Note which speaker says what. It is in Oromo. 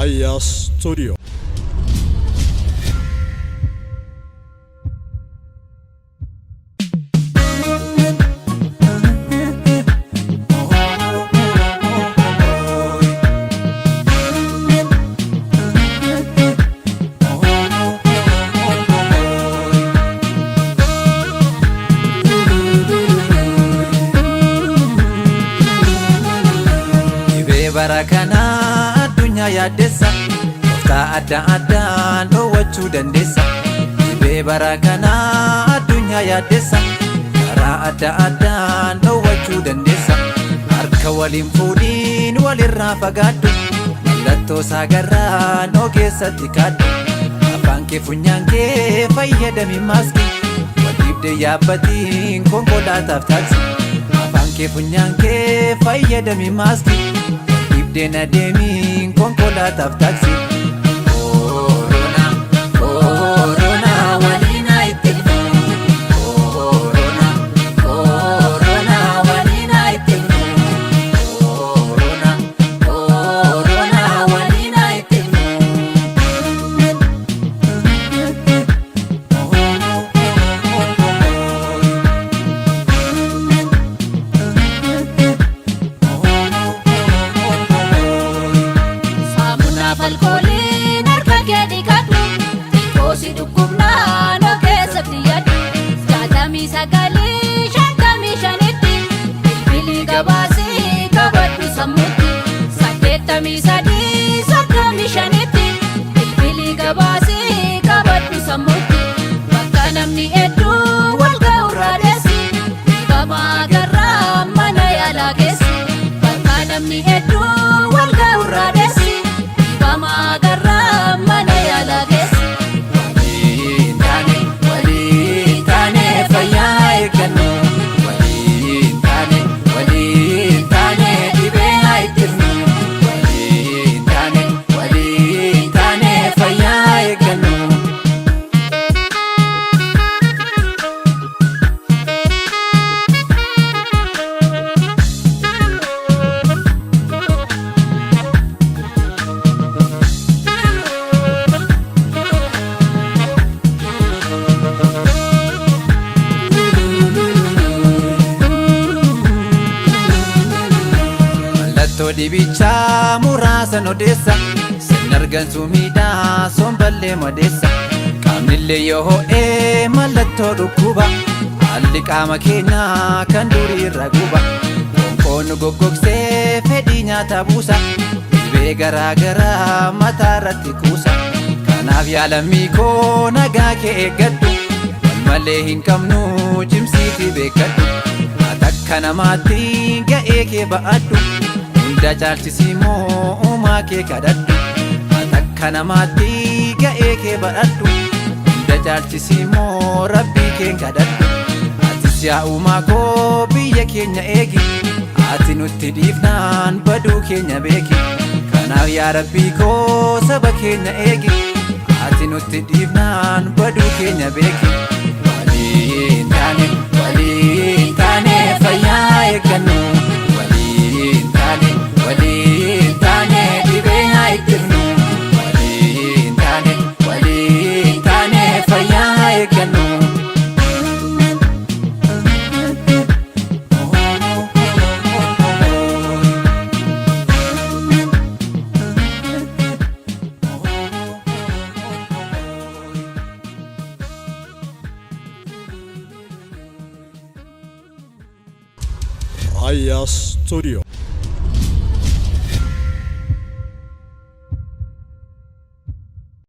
Speaker 1: Raya Studio.
Speaker 2: Barakana addunyaa yaaddessa tooftaa adda addaan dhoowwachuu dandeessa. Dhibee barakana addunyaa yaaddessa karaa adda addaan dhoowwachuu dandeessa. Harka waliin fuudhiin walirraa fagaadhu, mallattoo saagarraa noo keessatti kaadhu. Afaan kee funyaan kee fayyadami maaskii, waliibdee yaabbatiin konkolaataaf taaksi. Afaan kee funyaan kee fayyadami maaskii, dena deemiin konkolaataaf taaksi. Corona, corona waliin haa ittifnu. Corona, corona waliin haa ittifnu. Corona, corona waliin haa ittifnu.
Speaker 3: Alkooliin harka kee dhiqadhu, dhikoosi dhukkubnaa noo keessatti yaaddu. 69-55 bilbilii gabaasii qabadhu sammuutti. 83-35 bilbilii gabaasii qabadhu sammuutti. Bakka namni hedduu wal ga'urraa deessi, dhiibamaa garraa mana yaalaa geessi. Bakka namni hedduu wal ga'urraa deessi, magarra mana yaalaa geessi. Waliin taane fayyaa eeggannu. Waliin taane dhibee haa ittifnu. Waliin taane fayyaa eeggannu. Dhibichaa muraasan odeessa, sin argansuu miidhaa somballee madeessa. Qaamnillee yoo ho'ee mallattoo dhukkuba, haalli qaama keenyaa kan durii irra guba. Qoonqoon goggogsee fedhii nyaataa buusa, dhibee garaagaraa mataa irratti kuusa. Kanaaf yaalammii koo nagaa kee eeggadhu, wal malee hin qabnu cimsiitii beekadhu. Akka namaatti ga'ee kee ba'adhu, hunda caalchisii moo uumaa kee kadhadhu. Akka namaatti ga'ee kee ba'adhu, hunda caalchisii moo rabbii keen kadhadhu. Atis yaa uumaa koo biyya keenya eegi, ati nutti dhiifnaan baduu keenya beeki. Kanaaf yaa rabbii koo saba keenya eegi, ati nutti dhiifnaan baduu keenya beeki. Waliin taane fayyaa eeggannu. Waliin taane dhibee haa ittifnu. Waliin taane fayyaa eeggannu.
Speaker 1: Raya Studio.